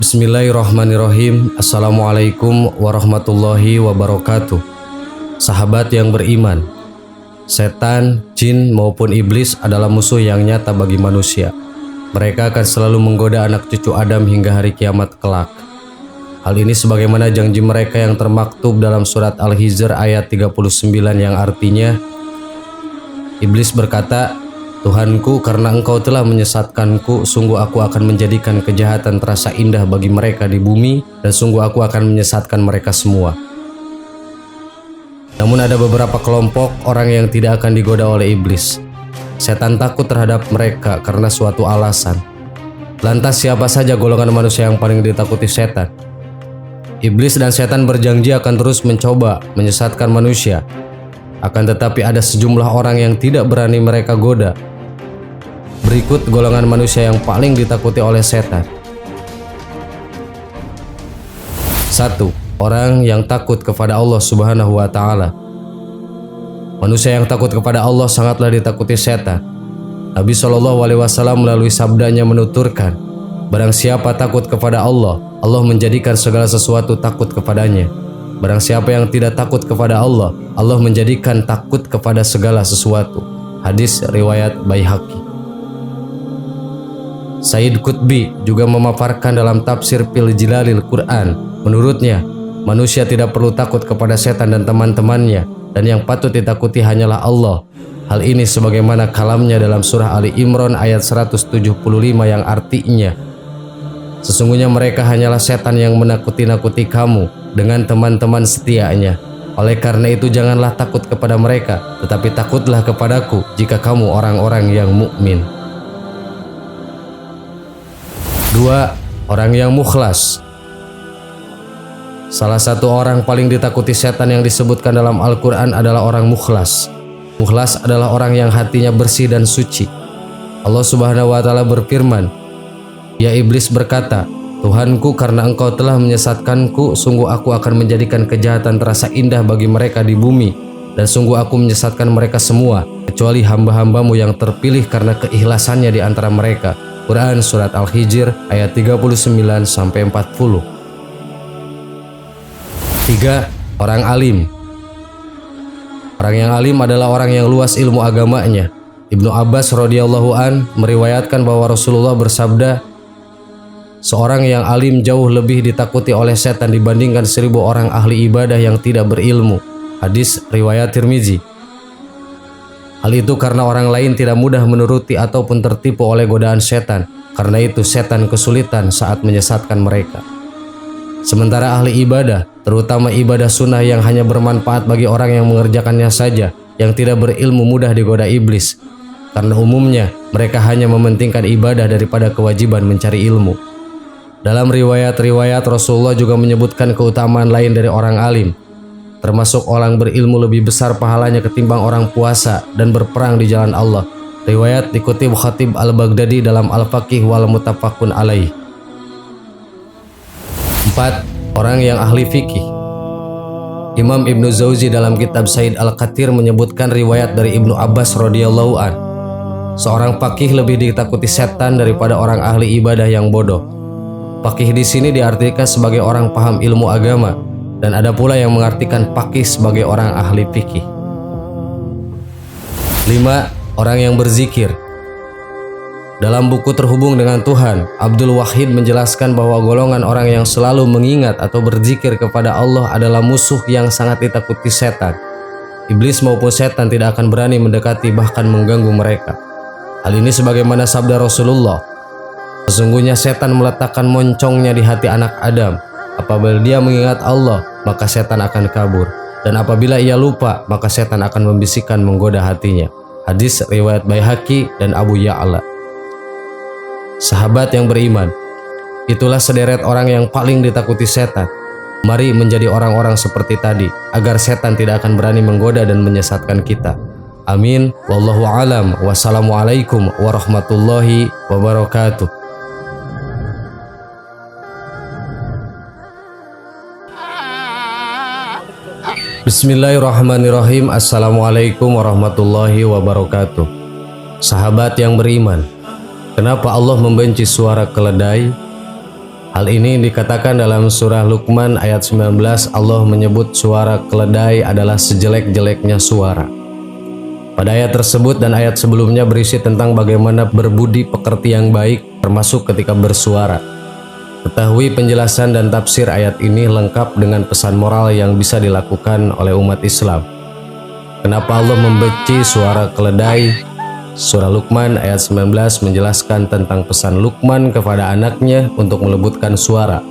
Bismillahirrahmanirrahim. Assalamualaikum warahmatullahi wabarakatuh. Sahabat yang beriman, setan, jin maupun iblis adalah musuh yang nyata bagi manusia. Mereka akan selalu menggoda anak cucu Adam hingga hari kiamat kelak. Hal ini sebagaimana janji mereka yang termaktub dalam surat Al-Hijr ayat 39 yang artinya, iblis berkata, Tuhanku, karena engkau telah menyesatkanku, sungguh aku akan menjadikan kejahatan terasa indah bagi mereka di bumi, dan sungguh aku akan menyesatkan mereka semua. Namun ada beberapa kelompok orang yang tidak akan digoda oleh iblis. Setan takut terhadap mereka karena suatu alasan. Lantas siapa saja golongan manusia yang paling ditakuti setan? Iblis dan setan berjanji akan terus mencoba menyesatkan manusia. Akan tetapi ada sejumlah orang yang tidak berani mereka goda. Berikut golongan manusia yang paling ditakuti oleh setan. 1. Orang yang takut kepada Allah Subhanahu wa Ta'ala. Manusia yang takut kepada Allah sangatlah ditakuti setan. Nabi SAW melalui sabdanya menuturkan, barang siapa takut kepada Allah, Allah menjadikan segala sesuatu takut kepadanya. Barang siapa yang tidak takut kepada Allah, Allah menjadikan takut kepada segala sesuatu. Hadis riwayat Baihaqi. Sayyid Qutbi juga memaparkan dalam tafsir Fil Jilalil Quran. Menurutnya, manusia tidak perlu takut kepada setan dan teman-temannya, dan yang patut ditakuti hanyalah Allah. Hal ini sebagaimana kalamnya dalam surah Ali Imran ayat 175 yang artinya, sesungguhnya mereka hanyalah setan yang menakuti-nakuti kamu dengan teman-teman setianya. Oleh karena itu janganlah takut kepada mereka, tetapi takutlah kepadaku jika kamu orang-orang yang mukmin. 2. Orang yang mukhlas. Salah satu orang paling ditakuti setan yang disebutkan dalam Al-Quran adalah orang mukhlas. Mukhlas adalah orang yang hatinya bersih dan suci. Allah Subhanahu wa Ta'ala berfirman, ya iblis berkata, Tuhanku, karena engkau telah menyesatkanku, sungguh aku akan menjadikan kejahatan terasa indah bagi mereka di bumi, dan sungguh aku menyesatkan mereka semua, kecuali hamba-hambamu yang terpilih karena keikhlasannya di antara mereka. Quran Surat Al-Hijr ayat 39-40. 3. Orang alim. Orang yang alim adalah orang yang luas ilmu agamanya. Ibnu Abbas radhiyallahu an meriwayatkan bahwa Rasulullah bersabda, seorang yang alim jauh lebih ditakuti oleh setan dibandingkan 1000 orang ahli ibadah yang tidak berilmu. Hadis riwayat Tirmizi. Hal itu karena orang lain tidak mudah menuruti ataupun tertipu oleh godaan setan. Karena itu setan kesulitan saat menyesatkan mereka. Sementara ahli ibadah, terutama ibadah sunnah yang hanya bermanfaat bagi orang yang mengerjakannya saja, yang tidak berilmu mudah digoda iblis. Karena umumnya mereka hanya mementingkan ibadah daripada kewajiban mencari ilmu. Dalam riwayat-riwayat Rasulullah juga menyebutkan keutamaan lain dari orang alim, termasuk orang berilmu lebih besar pahalanya ketimbang orang puasa dan berperang di jalan Allah. Riwayat dikutip Khatib Al-Baghdadi dalam Al-Faqih wal Muttafaqun alaih. 4. Orang yang ahli fikih. Imam Ibnu Jauzi dalam kitab Said Al-Qatir menyebutkan riwayat dari Ibnu Abbas radhiyallahu an, seorang faqih lebih ditakuti setan daripada orang ahli ibadah yang bodoh. Faqih di sini diartikan sebagai orang paham ilmu agama, dan ada pula yang mengartikan faqih sebagai orang ahli fikih. 5. Orang yang berzikir. Dalam buku Terhubung dengan Tuhan, Abdul Wahid menjelaskan bahwa golongan orang yang selalu mengingat atau berzikir kepada Allah adalah musuh yang sangat ditakuti setan. Iblis maupun setan tidak akan berani mendekati bahkan mengganggu mereka. Hal ini sebagaimana sabda Rasulullah, sesungguhnya setan meletakkan moncongnya di hati anak Adam. Apabila dia mengingat Allah, maka setan akan kabur, dan apabila ia lupa, maka setan akan membisikkan menggoda hatinya. Hadis riwayat Baihaqi dan Abu Ya'la. Sahabat yang beriman, itulah sederet orang yang paling ditakuti setan. Mari menjadi orang-orang seperti tadi, agar setan tidak akan berani menggoda dan menyesatkan kita. Amin. Wallahu alam. Wassalamualaikum warahmatullahi wabarakatuh. Bismillahirrahmanirrahim. Assalamualaikum warahmatullahi wabarakatuh. Sahabat yang beriman, kenapa Allah membenci suara keledai? Hal ini dikatakan dalam surah Luqman ayat 19. Allah menyebut suara keledai adalah sejelek-jeleknya suara. Pada ayat tersebut dan ayat sebelumnya berisi tentang bagaimana berbudi pekerti yang baik, termasuk ketika bersuara. Ketahui penjelasan dan tafsir ayat ini lengkap dengan pesan moral yang bisa dilakukan oleh umat Islam. Kenapa Allah membenci suara keledai? Surah Luqman ayat 19 menjelaskan tentang pesan Luqman kepada anaknya untuk melembutkan suara.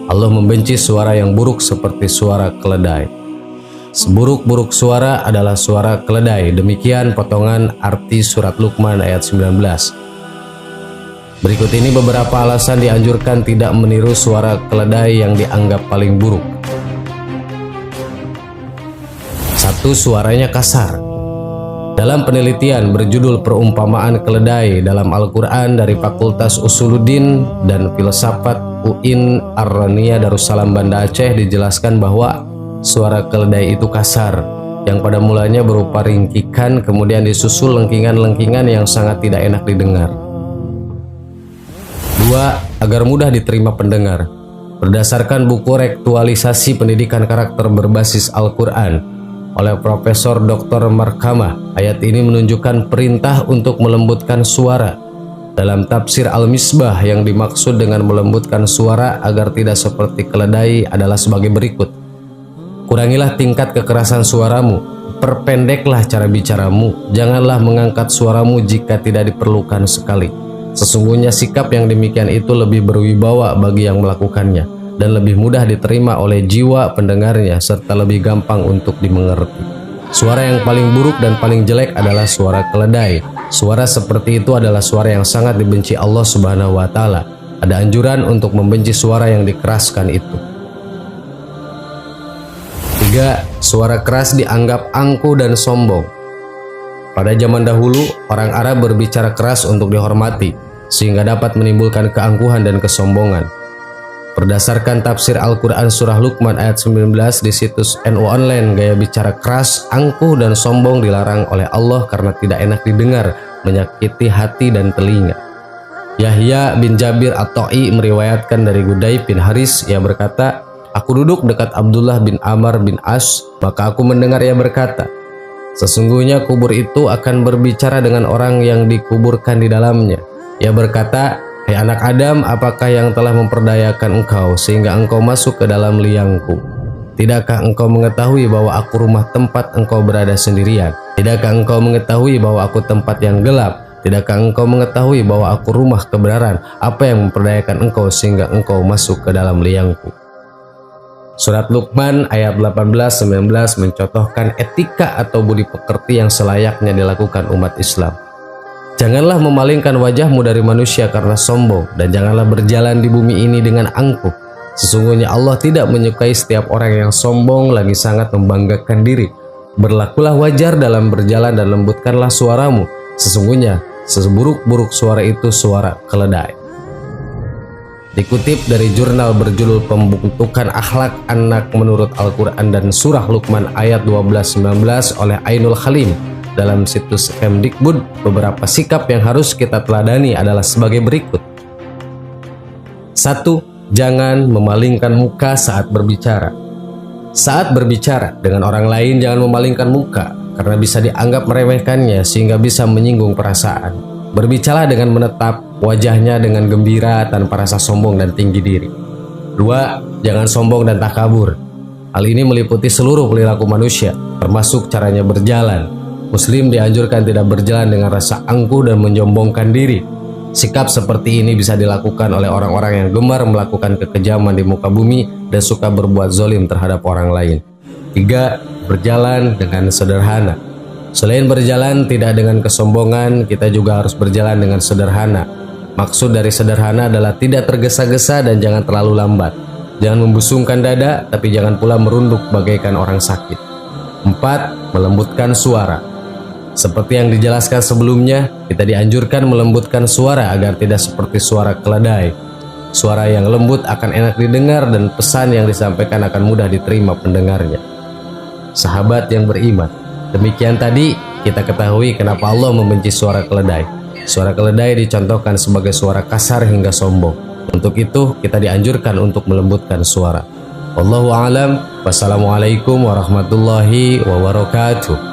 Allah membenci suara yang buruk seperti suara keledai. Seburuk-buruk suara adalah suara keledai. Demikian potongan arti surat Luqman ayat 19. Berikut ini beberapa alasan dianjurkan tidak meniru suara keledai yang dianggap paling buruk. 1. Suaranya kasar. Dalam penelitian berjudul Perumpamaan Keledai dalam Al-Quran dari Fakultas Usuluddin dan Filsafat UIN Ar-Raniyah Darussalam Banda Aceh dijelaskan bahwa suara keledai itu kasar, yang pada mulanya berupa ringkikan, kemudian disusul lengkingan-lengkingan yang sangat tidak enak didengar. 2. Agar mudah diterima pendengar. Berdasarkan buku Rektualisasi Pendidikan Karakter Berbasis Al-Quran oleh Profesor Dr. Markamah, ayat ini menunjukkan perintah untuk melembutkan suara. Dalam tafsir Al-Misbah, yang dimaksud dengan melembutkan suara agar tidak seperti keledai adalah sebagai berikut. Kurangilah tingkat kekerasan suaramu, perpendeklah cara bicaramu, janganlah mengangkat suaramu jika tidak diperlukan sekali. Sesungguhnya sikap yang demikian itu lebih berwibawa bagi yang melakukannya dan lebih mudah diterima oleh jiwa pendengarnya serta lebih gampang untuk dimengerti. Suara yang paling buruk dan paling jelek adalah suara keledai. Suara seperti itu adalah suara yang sangat dibenci Allah Subhanahu wa Ta'ala. Ada anjuran untuk membenci suara yang dikeraskan itu. 3. Suara keras dianggap angkuh dan sombong. Pada zaman dahulu, orang Arab berbicara keras untuk dihormati, sehingga dapat menimbulkan keangkuhan dan kesombongan. Berdasarkan tafsir Al-Quran surah Luqman ayat 19 di situs NU Online, gaya bicara keras, angkuh, dan sombong dilarang oleh Allah karena tidak enak didengar, menyakiti hati dan telinga. Yahya bin Jabir At-Ta'i meriwayatkan dari Gudayb bin Haris, ia berkata, aku duduk dekat Abdullah bin Amr bin As, maka aku mendengar ia berkata, sesungguhnya kubur itu akan berbicara dengan orang yang dikuburkan di dalamnya. Ia berkata, hai anak Adam, apakah yang telah memperdayakan engkau sehingga engkau masuk ke dalam liangku? Tidakkah engkau mengetahui bahwa aku rumah tempat engkau berada sendirian? Tidakkah engkau mengetahui bahwa aku tempat yang gelap? Tidakkah engkau mengetahui bahwa aku rumah kebenaran? Apa yang memperdayakan engkau sehingga engkau masuk ke dalam liangku? Surat Luqman ayat 18-19 mencontohkan etika atau budi pekerti yang selayaknya dilakukan umat Islam. Janganlah memalingkan wajahmu dari manusia karena sombong, dan janganlah berjalan di bumi ini dengan angkuh. Sesungguhnya Allah tidak menyukai setiap orang yang sombong lagi sangat membanggakan diri. Berlakulah wajar dalam berjalan dan lembutkanlah suaramu. Sesungguhnya seburuk-buruk suara itu suara keledai. Dikutip dari jurnal berjudul Pembentukan Akhlak Anak Menurut Al-Quran dan Surah Luqman ayat 12-19 oleh Ainul Khalim dalam situs Kemdikbud, beberapa sikap yang harus kita teladani adalah sebagai berikut. 1. Jangan memalingkan muka saat berbicara. Saat berbicara dengan orang lain, jangan memalingkan muka karena bisa dianggap meremehkannya sehingga bisa menyinggung perasaan. Berbicaralah dengan menetap, wajahnya dengan gembira tanpa rasa sombong dan tinggi diri. 2. Jangan sombong dan takabur. Hal ini meliputi seluruh perilaku manusia, termasuk caranya berjalan. Muslim dianjurkan tidak berjalan dengan rasa angkuh dan menyombongkan diri. Sikap seperti ini bisa dilakukan oleh orang-orang yang gemar melakukan kekejaman di muka bumi dan suka berbuat zolim terhadap orang lain. 3. Berjalan dengan sederhana. Selain berjalan tidak dengan kesombongan, kita juga harus berjalan dengan sederhana. Maksud dari sederhana adalah tidak tergesa-gesa dan jangan terlalu lambat. Jangan membusungkan dada, tapi jangan pula merunduk bagaikan orang sakit. 4. Melembutkan suara. Seperti yang dijelaskan sebelumnya, kita dianjurkan melembutkan suara agar tidak seperti suara keledai. Suara yang lembut akan enak didengar dan pesan yang disampaikan akan mudah diterima pendengarnya. Sahabat yang beriman, demikian tadi kita ketahui kenapa Allah membenci suara keledai. Suara keledai dicontohkan sebagai suara kasar hingga sombong. Untuk itu kita dianjurkan untuk melembutkan suara. Wallahu a'lam. Wassalamualaikum warahmatullahi wabarakatuh.